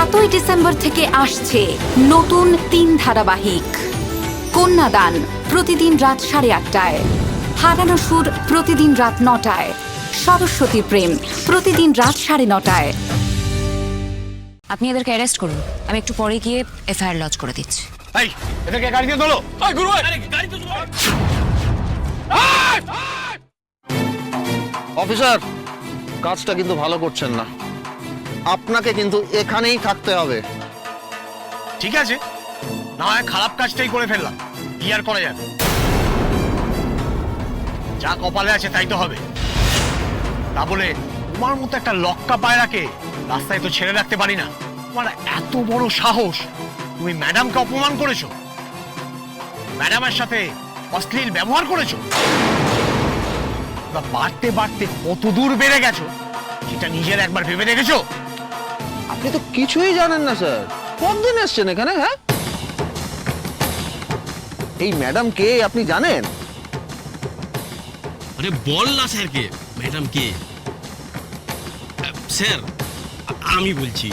7ই December থেকে আসছে নতুন 3 ধারাবাহিক। কন্যাদান প্রতিদিন রাত 8:30টায়, হারানো সুর প্রতিদিন রাত 9টায়, সরস্বতী প্রেম প্রতিদিন রাত 9:30টায়। আপনি এদেরকে অ্যারেস্ট করুন, আমি একটু পরে গিয়ে এফআইআর লজ করে দিচ্ছি। এই এদেরকে গাড়ি দিয়ে তোলো। এই গুরু আরে গাড়ি তো অফিসার, কাজটা কিন্তু ভালো করছেন না। আপনাকে কিন্তু এখানেই থাকতে হবে। ঠিক আছে, না হয় খারাপ কাজটাই করে ফেললাম, কি আর করা যাবে। যা কপালে আছে তাই তো হবে। তা বলে তোমার মতো একটা লক্কা পায়রাকে রাস্তায় তো ছেড়ে রাখতে পারি না। তোমার এত বড় সাহস, তুমি ম্যাডামকে অপমান করেছো, ম্যাডামের সাথে অশ্লীল ব্যবহার করেছো। বাড়তে বাড়তে কত দূর বেড়ে গেছো সেটা নিজের একবার ভেবে দেখেছো? আপনি তো কিছুই জানেন না স্যার। কতদিন এসছেন এখানে? হ্যাঁ, এই ম্যাডাম কে আপনি জানেন? আরে বল না স্যারকে ম্যাডাম কে। স্যার আমি বলছি,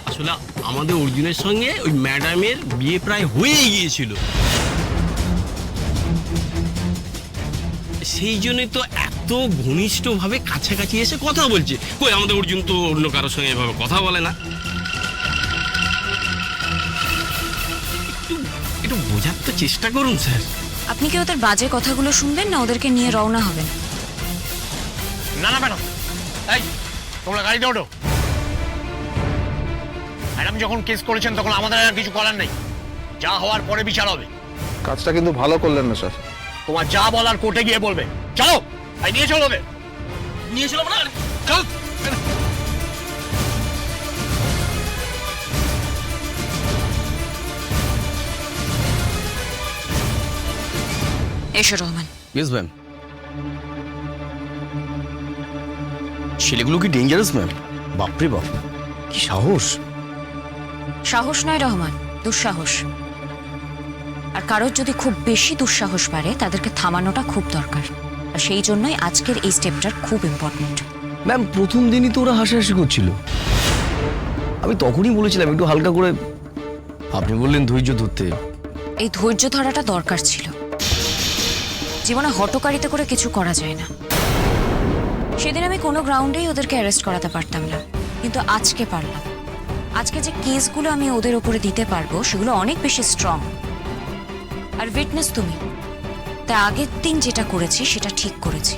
আসলে আমাদের অর্জুনের সঙ্গে ওই ম্যাডামের বিয়ে প্রায় হয়ে গিয়েছিল, সেই জন্যই তো এত ঘনিষ্ঠভাবে কাছাকাছি এসে কথা বলছে। কই আমাদের অর্জুন তো অন্য কারোর সঙ্গে এভাবে কথা বলে না। একটু বোঝার তো চেষ্টা করুন স্যার। আপনি কি ওদের বাজে কথাগুলো শুনবেন না ওদেরকে নিয়ে রওনা হবেন? না না ম্যাডাম, এই তোমরা গাড়িতে ওঠো। ম্যাডাম যখন কেস করেছেন তখন আমাদের আর কিছু করার নেই, যা হওয়ার পরে বিচার হবে। কাজটা কিন্তু ভালো করলেন না স্যার। তোমার যা বলার কোর্টে গিয়ে বলবে। চলো, এই নিয়ে চলো ওদের। নিয়ে চলো না, চল। এসো রহমান। Yes ma'am. ছেলেগুলো কি ডেঞ্জারাস ম্যাম? বাপরে বাপ, কি সাহস! সাহস নয় রহমান, দুঃসাহস। আর কারোর যদি খুব বেশি দুঃসাহস বাড়ে তাদেরকে থামানোটা খুব দরকার। আর সেই জন্যই আজকের এই স্টেপটার খুব ইম্পর্টেন্ট। ম্যাম, প্রথম দিনই তো ওরা হাসাহাসি করছিল। আমি তখনই বলেছিলাম একটু হালকা করে। আপনি বললেন ধৈর্য ধরতে। এই ধৈর্য ধরাটা দরকার ছিল। জীবনে হটকারিতা করে কিছু করা যায় না। সেদিন আমি কোনো গ্রাউন্ডেই ওদেরকে অ্যারেস্ট করাতে পারতাম না, কিন্তু আজকে পারলাম। আজকে যে কেসগুলো আমি ওদের ওপরে দিতে পারবো সেগুলো অনেক বেশি স্ট্রং। আর উইটনেস তুমি, তাই আগের দিন যেটা করেছি সেটা ঠিক করেছি,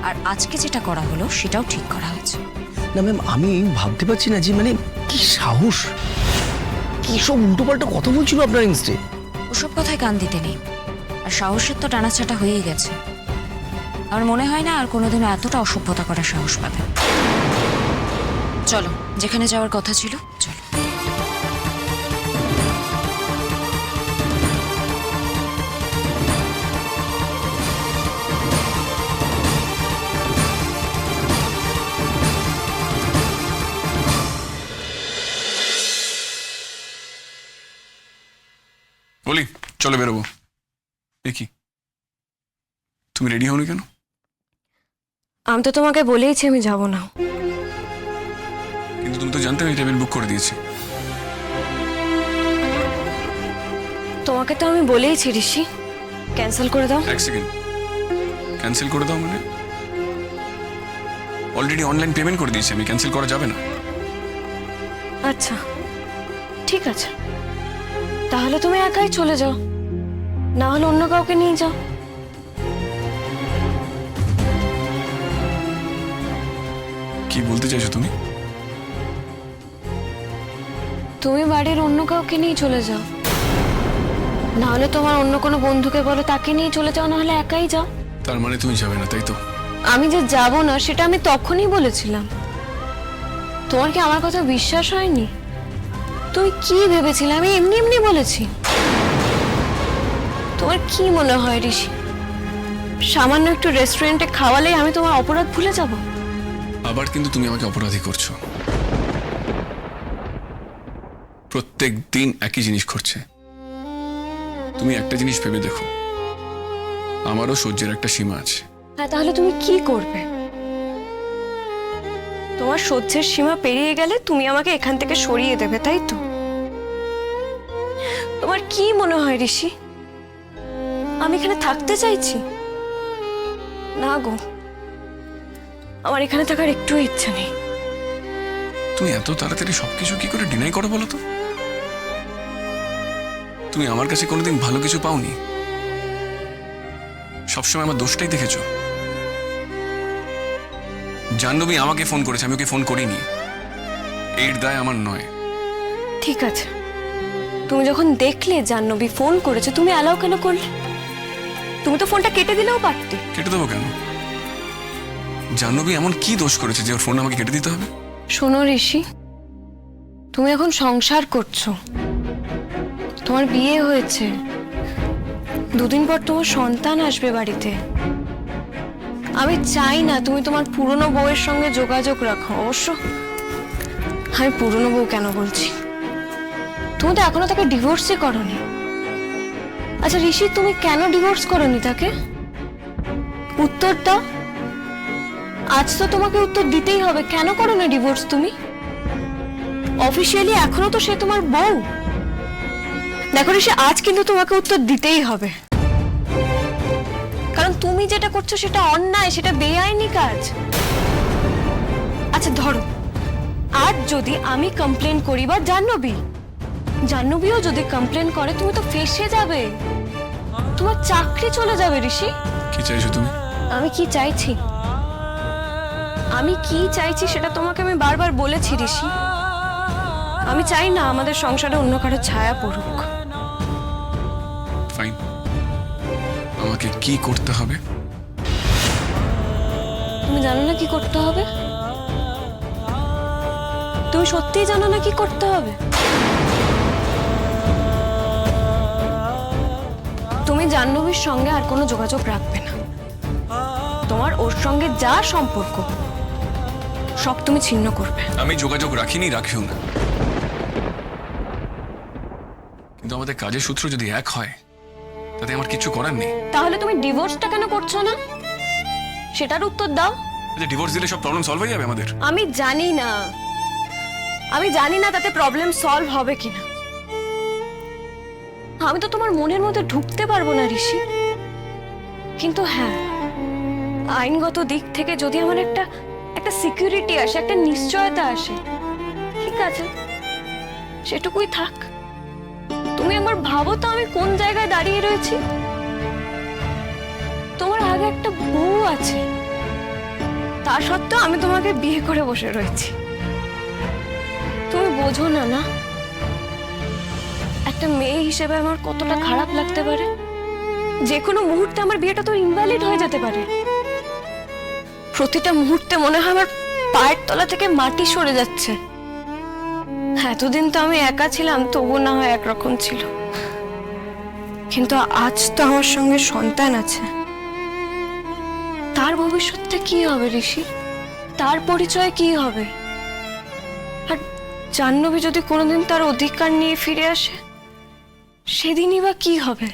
আর আজকে যেটা করা হলো সেটাও ঠিক করা হয়েছে। না ম্যাম, আমি ভাবতে পারছি না যে মানে কি সাহস, কি সব উল্টোপাল্টা কথা বলছিল আপনার ইনস্টে। ওসব কথায় কান দিতে নেই। আর সাহসের তো টানাছাটা হয়েই গেছে। আমার মনে হয় না আর কোনোদিনও এতটা অসভ্যতা করার সাহস পাবে। চলো, যেখানে যাওয়ার কথা ছিল চলো। বলি চলো বেরোবো। এ কি, তুমি রেডি হওনি কেন? আমি তো তোমাকে বলেইছি আমি যাব না। কিন্তু তুমি তো জানতে আমি টেবিল বুক করে দিয়েছি। তোমাকে তো আমি বলেইছি ঋষি, ক্যান্সেল করে দাও। এক সেকেন্ড, ক্যান্সেল করে দাও মানে? অলরেডি অনলাইন পেমেন্ট করে দিয়েছি আমি, ক্যান্সেল করা যাবে না। আচ্ছা ঠিক আছে, তাহলে তুমি একাই চলে যাও, না হলে অন্য কাউকে নিয়ে যাও। কি বলতে চাইছো তুমি? তুমি বাড়ির অন্য কাউকে নিয়ে চলে যাও, না হলে তোমার অন্য কোনো বন্ধুকে বলো তাকে নিয়ে চলে যাও, না হলে একাই যাও। তার মানে তুমি যাবে না, তাই তো? আমি যে যাব না সেটা আমি তখনই বলেছিলাম। তোমার কি আমার কথা বিশ্বাস হয়নি? তুমি কি ভেবেছিলে আমি এমনি এমনি বলেছি? তোমার কি মনে হয় ঋষি, সামান্য একটু রেস্টুরেন্টে খাওয়ালেই আমি তোমার অপরাধ ভুলে যাব? আবার কিন্তু তুমি আমাকে অপরাধী করছো। প্রত্যেক দিন একই জিনিস ঘটছে। তুমি একটা জিনিস ভেবে দেখো, আমারও সহ্যের একটা সীমা আছে। হ্যাঁ, তাহলে তুমি কি করবে? তোমার আমার সহ্যের সীমা পেরিয়ে গেলে তুমি আমাকে এখান থেকে সরিয়ে দেবে, তাই তো? তোমার কি মনে হয় ঋষি, আমি এখানে থাকতে চাইছি? না গো, আমার এখানে থাকার একটু ইচ্ছা নেই। তুমি এত তাড়াতাড়ি সবকিছু কি করে ডিনাই করো বলো তো? তুমি আমার কাছে কোনোদিন ভালো কিছু পাওনি, সবসময় আমার দোষটাই দেখেছো। জাহ্নবী আমাকে ফোন করেছে, আমি ওকে ফোন করিনি, এর দায় আমার নয়। ঠিক আছে, তুমি যখন দেখলে জাহ্নবী ফোন করেছে, তুমি অ্যালাউ কেন করলে? তুমি তো ফোনটা কেটে দিলেও পারতে। কেটে দেবো কেন? জাহ্নবী এমন কি দোষ করেছে যে ওর ফোন আমাকে কেটে দিতে হবে? শোনো ঋষি, তুমি এখন সংসার করছো, তোমার বিয়ে হয়েছে, দুদিন পর তোমার সন্তান আসবে বাড়িতে। আমি চাই না তুমি তোমার পুরনো বউয়ের সঙ্গে যোগাযোগ রাখো। অবশ্য আমি পুরনো বউ কেন বলছি, তুমি তো এখনো তাকে ডিভোর্সই করোনি। আচ্ছা ঋষি, তুমি কেন ডিভোর্স করোনি তাকে? উত্তর দাও, আজ তো তোমাকে উত্তর দিতেই হবে। কেন করো না ডিভোর্স তুমি? অফিসিয়ালি এখনো তো সে তোমার বউ। দেখো ঋষি, আজ কিন্তু তোমাকে উত্তর দিতেই হবে, কারণ তুমি যেটা করছো সেটা অন্যায়, সেটা বেআইনি কাজ। আচ্ছা ধরো, আজ যদি আমি কমপ্লেন করি বা জাহ্নবীও যদি কমপ্লেন করে, তুমি তো ফেঁসে যাবে, তোমার চাকরি চলে যাবে। ঋষি, কি চাইছো তুমি? আমি কি চাইছি সেটা তোমাকে আমি বারবার বলেছি ঋষি। আমি চাই না আমাদের সংসারে অন্য কারো ছায়া পড়ুক। ফাইন, আমাকে কি করতে হবে? তুমি জানো না কি করতে হবে? তুমি সত্যিই জানো না কি করতে হবে? তুমি জাহ্নবীর সঙ্গে আর কোনো যোগাযোগ রাখবে না। তোমার ওর সঙ্গে যা সম্পর্ক সব তুমি ছিন্ন করবে। আমি যোগাযোগ রাখিনি, রাখিও না, কিন্তু আমাদের কাজের সূত্র যদি এক হয় তাতে আমার কিছু করার নেই। তাহলে তুমি ডিভোর্সটা কেন করছো না সেটার উত্তর দাও। ডিভোর্স দিলে সব প্রবলেম সলভ হয়ে যাবে আমাদের? আমি জানি না তাতে প্রবলেম সলভ হবে কিনা। আমি তো তোমার মনের মধ্যে ঢুকতে পারবো না ঋষি, কিন্তু হ্যাঁ, আইনগত দিক থেকে যদি আমার একটা সিকিউরিটি আসে, একটা নিশ্চয়তা আসে, ঠিক আছে, সেটুকুই থাক। তুমি একবার ভাবো তো আমি কোন জায়গায় দাঁড়িয়ে রয়েছি। তোমার আগে একটা বউ আছে, তা সত্ত্বেও আমি তোমাকে বিয়ে করে বসে রয়েছি। তুমি বোঝো না না একটা মেয়ে হিসেবে আমার কতটা খারাপ লাগতে পারে। যে কোনো মুহূর্তে আমার বিয়েটা তো ইনভ্যালিড হয়ে যেতে পারে। প্রতিটা মুহূর্তে মনে হয় আমার পায়ের তলা থেকে মাটি সরে যাচ্ছে। এতদিন তো আমি একা ছিলাম, তবু না হয় একরকম ছিল, কিন্তু আজ তো আমার সঙ্গে সন্তান আছে। তার ভবিষ্যৎটা কি হবে ঋষি? তার পরিচয় কি হবে? আর জাহ্নবী যদি কোনোদিন তার অধিকার নিয়ে ফিরে আসে, সেদিনই বা কি হবে?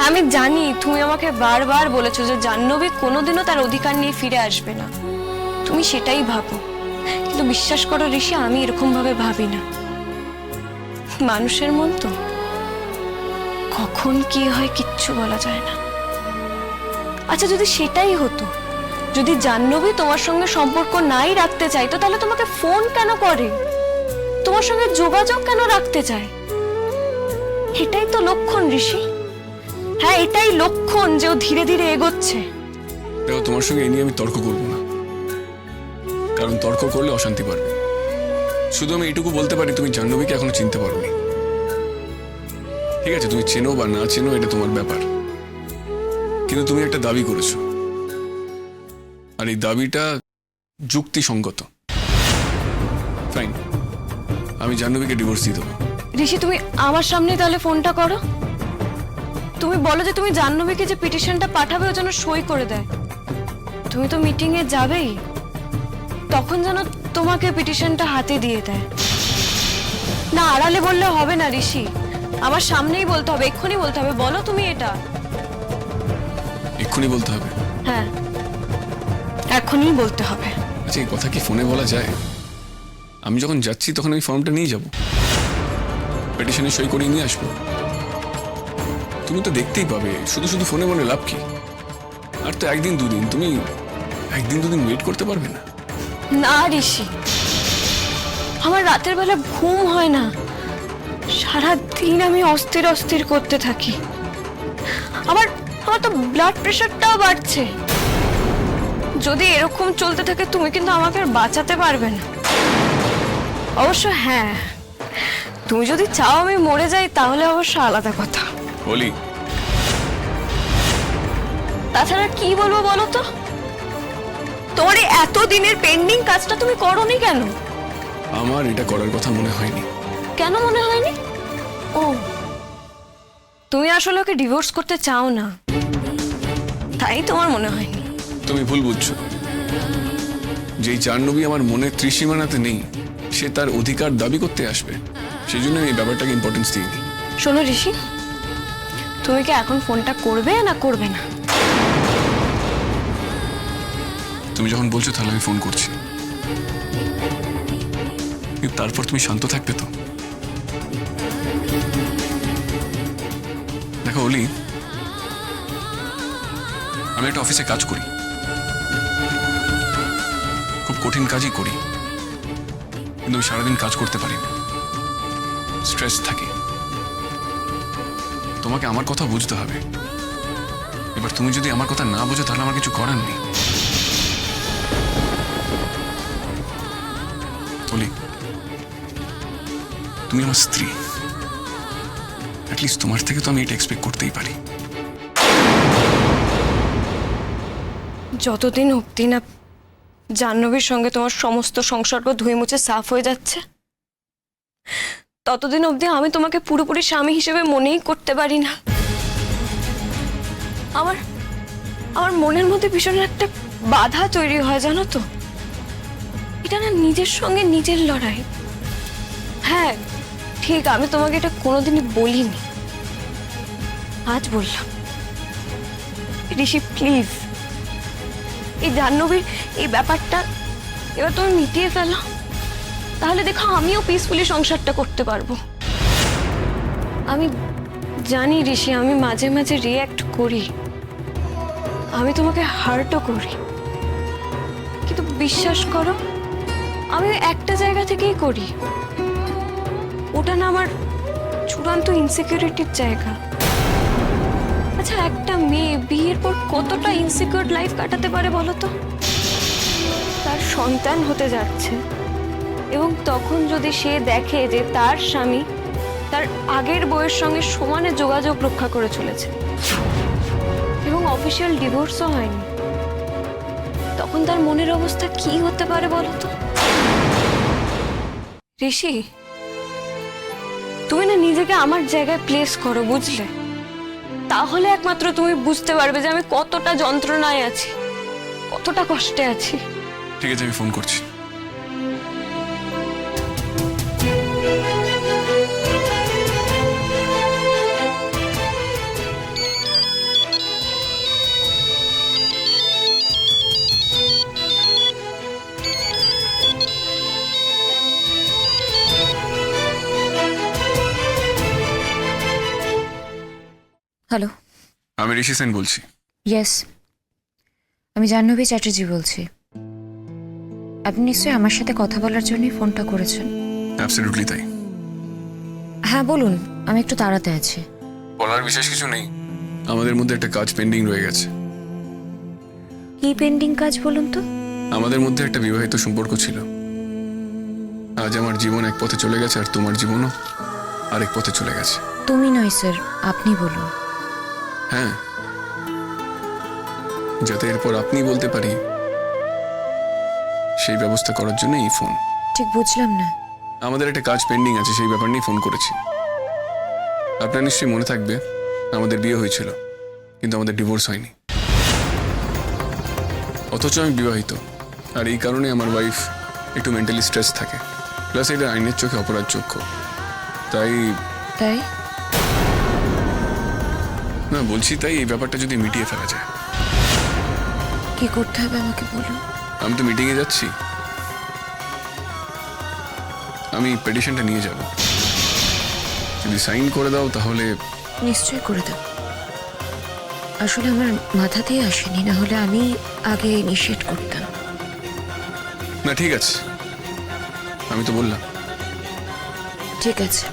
আমি জানি তুমি আমাকে বারবার বলেছো যে জাহ্নবী কোনোদিনও তার অধিকার নিয়ে ফিরে আসবে না, তুমি সেটাই ভাবো, কিন্তু বিশ্বাস করো ঋষি, আমি এরকম ভাবে ভাবি না। মানুষের মন তো, কখন কি হয় কিচ্ছু বলা যায় না। আচ্ছা যদি সেটাই হতো, যদি জাহ্নবী তোমার সঙ্গে সম্পর্ক নাই রাখতে চাইতো, তাহলে তোমাকে ফোন কেন করে, তোমার সঙ্গে যোগাযোগ কেন রাখতে চায়? এটাই তো লক্ষণ ঋষি। হ্যাঁ, এটাই লক্ষণ যে ও ধীরে ধীরে এগোচ্ছে। দেখো, তোমার সঙ্গে এই নিয়ে আমি তর্ক করবো না, কারণ তর্ক করলে অশান্তি বাড়বে। শুধু আমি এইটুকু বলতে পারি, তুমি জাহ্নবীকে এখনো চিনতে পারোনি। ঠিক আছে, তুমি চেনো বা না চেনো এটা তোমার ব্যাপার, কিন্তু তুমি একটা দাবি করেছো, আর এই দাবিটা যুক্তিসঙ্গত। ফাইন, আমি জাহ্নবীকে ডিভোর্স দিয়ে দেবো। ঋষি, তুমি আমার সামনে তাহলে ফোনটা করো। তুমি বলো যে তুমি জাহ্নবীকে যে পিটিশনটা পাঠাবে ও যেন সই করে দেয়। তুমি তো মিটিং এ যাবেই, তখন যেন তোমাকে পিটিশনটা হাতে দিয়ে দেয়। না, আড়ালে বললে হবে না ঋষি, আমার সামনেই বলতে হবে, এক্ষুনি বলতে হবে। বলো তুমি এটা। এক্ষুনি বলতে হবে? হ্যাঁ, এখনই বলতে হবে। আচ্ছা, এই কথা কি ফোনে বলা যায়? আমি যখন যাচ্ছি তখন আমি ফর্মটা নিয়ে যাব, পিটিশনে সই করে নিয়ে আসবো। তুমি তো দেখতেই পাবে, শুধু শুধু ফোনে বলে লাভ কি? আর তো একদিন দুদিন, তুমি একদিন দুদিন ওয়েট করতে পারবে না? না ঋষি, আমার রাতের বেলা ঘুম হয় না, সারা দিন আমি অস্থির অস্থির করতে থাকি। আমার আমার তো ব্লাড প্রেশারটাও বাড়ছে। যদি এরকম চলতে থাকে তুমি কিন্তু আমাকে আর বাঁচাতে পারবে না। অবশ্য হ্যাঁ, তুমি যদি চাও আমি মরে যাই তাহলে অবশ্য আলাদা কথা। বলি, তাছাড়া কি বলবো বলো তো? তোমার এই এত দিনের পেন্ডিং কাজটা তুমি করোনি কেন? আমার এটা করার কথা মনে হয়নি। কেন মনে হয়নি? ও, তুমি আসলে ওকে ডিভোর্স করতে চাও না, তাই তোমার মনে হয়নি। তুমি ভুল বুঝছো। যেই জাহ্নবী আমার মনের ত্রিসীমানাতে নেই, সে তার অধিকার দাবি করতে আসবে, সেই জন্য আমি এই ব্যাপারটাকে ইম্পর্টেন্স দিইনি। শোনো ঋষি, তুমি কি এখন ফোনটা করবে না করবে না? তুমি যখন বলছো তাহলে আমি ফোন করছি, কিন্তু তারপর তুমি শান্ত থাকবে তো? দেখো অলি, আমি একটা অফিসে কাজ করি, খুব কঠিন কাজই করি, কিন্তু আমি সারাদিন কাজ করতে পারি না, স্ট্রেস থাকে। তোমাকে আমার কথা বুঝতে হবে। এবার তুমি যদি আমার কথা না বুঝো তাহলে আমার কিছু করার নেই। অলি, তুমি আমার স্ত্রী, অ্যাটলিস্ট তোমার থেকে তো আমি এটা এক্সপেক্ট করতেই পারি। যতদিন অবধি না জাহ্নবীর সঙ্গে তোমার সমস্ত সংসর্গ ধুয়ে মুছে সাফ হয়ে যাচ্ছে, ততদিন অবধি আমি তোমাকে পুরোপুরি স্বামী হিসেবে মনেই করতে পারি না। আমার আমার মনের মধ্যে ভীষণ একটা বাধা তৈরি হয়, জানো তো? এটা না নিজের সঙ্গে নিজের লড়াই। হ্যাঁ ঠিক, আমি তোমাকে এটা কোনোদিনই বলিনি, আজ বললাম। ঋষি প্লিজ, এই জাহ্নবীর এই ব্যাপারটা এবার তুমি মিটিয়ে ফেলো, তাহলে দেখো আমিও পিসফুলি সংসারটা করতে পারবো। আমি জানি ঋষি, আমি মাঝে মাঝে রিয়্যাক্ট করি, আমি তোমাকে হার্টও করি, কিন্তু বিশ্বাস করো আমি একটা জায়গা থেকেই করি। ওটা না আমার চূড়ান্ত ইনসিকিউরিটির জায়গা। আচ্ছা, একটা মেয়ে বিয়ের পর কতটা ইনসিকিউর লাইফ কাটাতে পারে বলো তো? তার সন্তান হতে যাচ্ছে এবং তখন যদি সে দেখে যে তার স্বামী তার আগের বউয়ের সঙ্গে সমানে যোগাযোগ রক্ষা করে চলেছে এবং অফিসিয়াল ডিভোর্সও হয়নি, তখন তার মনের অবস্থা কি হতে পারে বলো তো? ঋষি, তুমি না নিজেকে আমার জায়গায় প্লেস করো, বুঝলে? তাহলে একমাত্র তুমি বুঝতে পারবে যে আমি কতটা যন্ত্রণায় আছি, কতটা কষ্টে আছি। ঠিক আছে, আমি ফোন করছি। হ্যালো, আমি ঋষি সেন বলছি। ইয়েস, আমি জাহ্নবী চ্যাটার্জি বলছি। আপনি নিশ্চয়ই আমার সাথে কথা বলার জন্যই ফোনটা করেছেন। অ্যাবসলিউটলি তাই। হ্যাঁ বলুন, আমি একটু তাড়াতে আছি। বলার বিশেষ কিছু নেই, আমাদের মধ্যে একটা কাজ পেন্ডিং রয়ে গেছে। কি পেন্ডিং কাজ বলুন তো? আমাদের মধ্যে একটা বিবাহিত সম্পর্ক ছিল, আজ আমার জীবন এক পথে চলে গেছে আর তোমার জীবনও আরেক পথে চলে গেছে। তুমি নয় স্যার, আপনি বলুন। হ্যাঁ, যাতে এরপর আপনি বলতে পারি সেই ব্যবস্থা করার জন্য এই ফোন। ঠিক বুঝলাম না। আমাদের একটা কাজ পেন্ডিং আছে, সেই ব্যাপার নিয়ে ফোন করেছি। আপনার নিশ্চয়ই মনে থাকবে আমাদের বিয়ে হয়েছিল, কিন্তু আমাদের ডিভোর্স হয়নি। অথচ আমি বিবাহিত, আর এই কারণে আমার ওয়াইফ একটু মেন্টালি স্ট্রেস থাকে, প্লাস এটা আইনের চোখে অপরাধ চক্ষু। তাই তাই না বলছি, তাই এই ব্যাপারটা যদি মিটিয়ে ফেলা যায়। কি করতে হবে আমাকে বলুন। আমি তো মিটিংয়ে যাচ্ছি, আমি পিটিশনটা নিয়ে যাব। যদি সাইন করে দাও তাহলে নিশ্চয়ই করে দেব। আসলে আমার মাথাতেই আসেনি, না হলে আমি আগে ইনিশিয়েট করতাম। না ঠিক আছে, আমি তো বললাম। ঠিক আছে,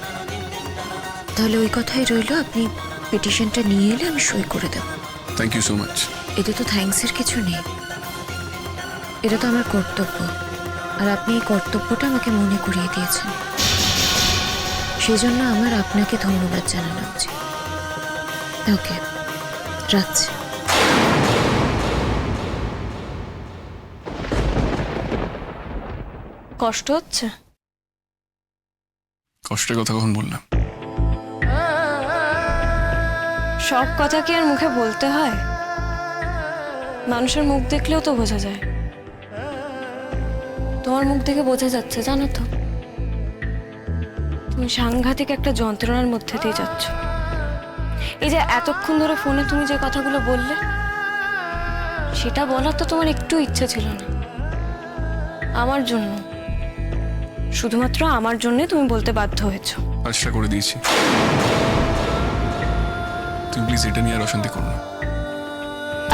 তাহলে ওই কথাই রইলো। আপনি পিটিশনটা নিয়ে এলে আমি সই করে দেব। Thank you so much. এতে তো থ্যাঙ্কসের কিছু নেই, এটা তো আমার কর্তব্য। আর আপনি এই কর্তব্যটা আমাকে মনে করিয়ে দিয়েছেন, সেই জন্য আমার আপনাকে ধন্যবাদ জানানো উচিত। ওকে, রাখছি। কষ্ট হচ্ছে? কষ্টের কথা কখন বললাম? সব কথা কি আর মুখে বলতে হয়? মানুষের মুখ দেখলেও তো বোঝা যায়। তোমার মুখ দেখে বোঝা যাচ্ছে, জানো তো তুমি সাংঘাতিক একটা যন্ত্রণার মধ্যে দিয়ে যাচ্ছ। এই যে এতক্ষণ ধরে ফোনে তুমি যে কথাগুলো বললে, সেটা বলার তো তোমার একটু ইচ্ছে ছিল না। আমার জন্য, শুধুমাত্র আমার জন্যে তুমি বলতে বাধ্য হয়েছো। কাজটা করে দিয়েছি, তুমি প্লিজ এটা নিয়ে আর অশান্তি করো না।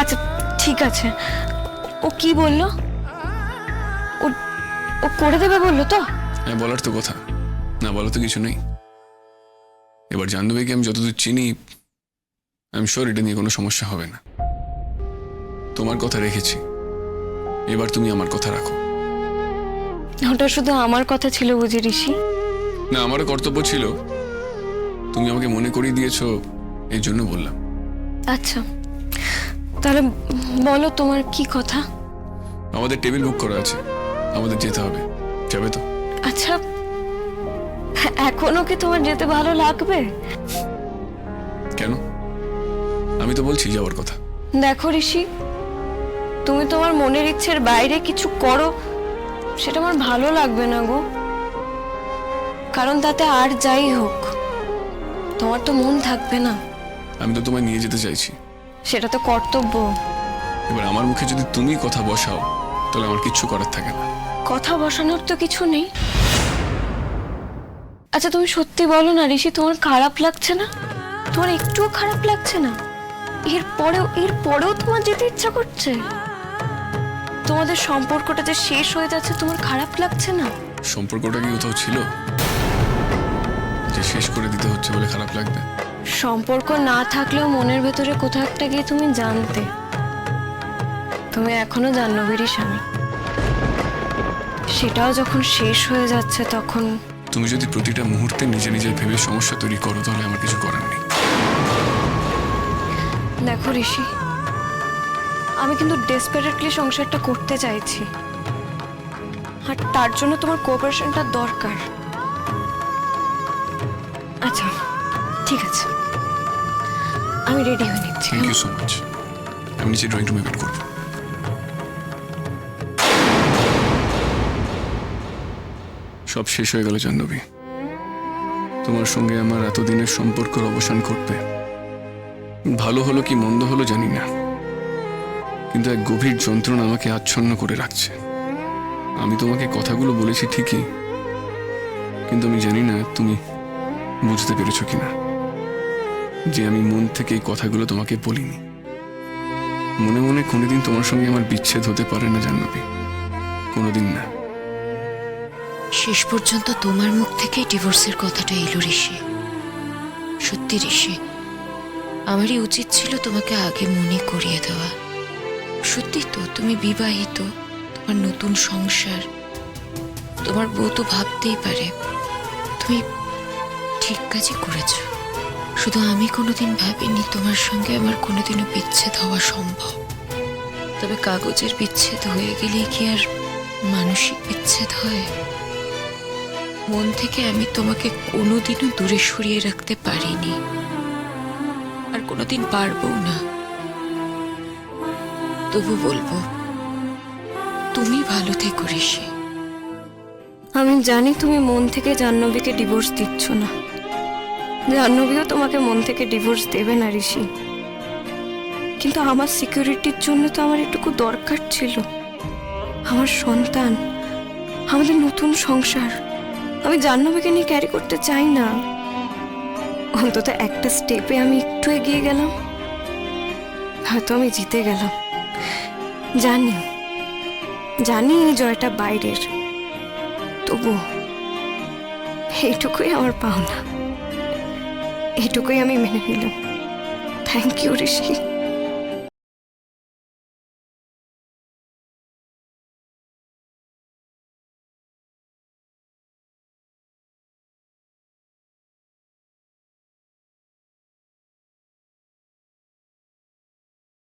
আচ্ছা ঠিক আছে, ও কি বললো? ও ও করে দেবে বললো তো? হ্যাঁ, বলার তো কথা, না বলার তো কিছু নেই। এবার জাহ্নবীকে আমি যতদূর চিনি, আই এম শিওর এটা নিয়ে কোনো সমস্যা হবে না। তোমার কথা রেখেছি, এবার তুমি আমার কথা রাখো। ওটা শুধু আমার কথা ছিল বুঝি ঋষি? না, আমারও কর্তব্য ছিল, তুমি আমাকে মনে করিয়ে দিয়েছো, এই জন্য বললাম। আচ্ছা তাহলে বলো তোমার কি কথা? আমাদের টেবিল বুক করা আছে, আমাদের যেতে হবে, যাবে তো? আচ্ছা, এখনো কি তোমার যেতে ভালো লাগবে? কেন? আমি তো বলছি যাওয়ার কথা। দেখো ঋষি, তুমি তোমার মনের ইচ্ছের বাইরে কিছু করো, সেটা আমার ভালো লাগবে না গো। কারণ তাতে আর যাই হোক, তোমার তো মন থাকবে না। আমি তো তোমায় নিয়ে যেতে চাইছি, সেটা তো কর্তব্য। এবার আমার মুখে যদি তুমি কথা বসাও, তাহলে আমার কিচ্ছু করার থাকে না। কথা বসানোর তো কিছু নেই। আচ্ছা তুমি সত্যি বলো না ঋষি, তোমার খারাপ লাগছে না? তোমার একটুও খারাপ লাগছে না? এরপরেও তোমার যেতে ইচ্ছা করছে? তোমাদের সম্পর্কটা যে শেষ হয়ে যাচ্ছে, তোমার খারাপ লাগছে না? সম্পর্কটা কি কোথাও ছিল যে শেষ করে দিতে হচ্ছে বলে খারাপ লাগবে? সম্পর্ক না থাকলেও মনের ভেতরে কোথাও একটা গিয়ে তুমি জানতে, তুমি এখনো জাহ্নবীর স্বামী। সেটাও যখন শেষ হয়ে যাচ্ছে, তখন তুমি যদি প্রতিটা মুহূর্তে নিজে নিজে ভেবে সমস্যা তৈরি করো, তাহলে আমার কিছু করার নেই। দেখো ঋষি, আমি কিন্তু ডেসপারেটলি সংসারটা করতে চাইছি, আর তার জন্য তোমার কোঅপারেশনটা দরকার। আচ্ছা ঠিক আছে, আমি রেডি হয়ে নিচ্ছি। Thank you so much. আমি নিচে ড্রয়িং রুমে ওয়েট করবো। সব শেষ হয়ে গেল জাহ্নবী, তোমার সঙ্গে আমার এতদিনের সম্পর্কের অবসান ঘটবে। ভালো হলো কি মন্দ হলো জানি না, কিন্তু এক গভীর যন্ত্রণা আমাকে আচ্ছন্ন করে রাখছে। আমি তোমাকে কথাগুলো বলেছি ঠিকই, কিন্তু আমি জানি না তুমি বুঝতে পেরেছো কিনা, যে আমি মন থেকে এই কথাগুলো তোমাকে বলিনি। মনে মনে কোনোদিন তোমার সঙ্গে আমার বিচ্ছেদ হতে পারে না জাহ্নবী, কোনোদিন না। শেষ পর্যন্ত তোমার মুখ থেকে ডিভোর্সের কথাটা এলো ঋষি। সত্যি ঋষি, আমারই উচিত ছিল তোমাকে আগে মনে করিয়ে দেওয়া। সত্যি তো, তুমি বিবাহিত, তোমার নতুন সংসার, তোমার বউ তো ভাবতেই পারে। তুমি ঠিক কাজই করেছো। শুধু আমি কোনোদিন ভাবিনি তোমার সঙ্গে আমার কোনোদিনও বিচ্ছেদ হওয়া সম্ভব। তবে কাগজের বিচ্ছেদ হয়ে গেলে কি আর মানসিক বিচ্ছেদ হয়? মন থেকে আমি তোমাকে কোনোদিনও দূরে সরিয়ে রাখতে পারিনি, আর কোনোদিন পারবো না। তবু বলবো, তুমি ভালো থেকো ঋষি। আমি জানি তুমি মন থেকে জাহ্নবীকে ডিভোর্স দিচ্ছ না, জাহ্নবীও তোমাকে মন থেকে ডিভোর্স দেবে না ঋষি, কিন্তু আমার সিকিউরিটির জন্য তো আমার এটুকু দরকার ছিল। আমার সন্তান, আমাদের নতুন সংসার আমি জাহ্নবীকে নিয়ে ক্যারি করতে চাই না। অন্তত একটা স্টেপে আমি একটু এগিয়ে গেলাম, হয়তো আমি জিতে গেলাম। জানি জানি এই জয়টা বাইরের, তবু এইটুকুই আমার পাওনা, এইটুকুই আমি মেনে নিলাম। Thank you Rishi.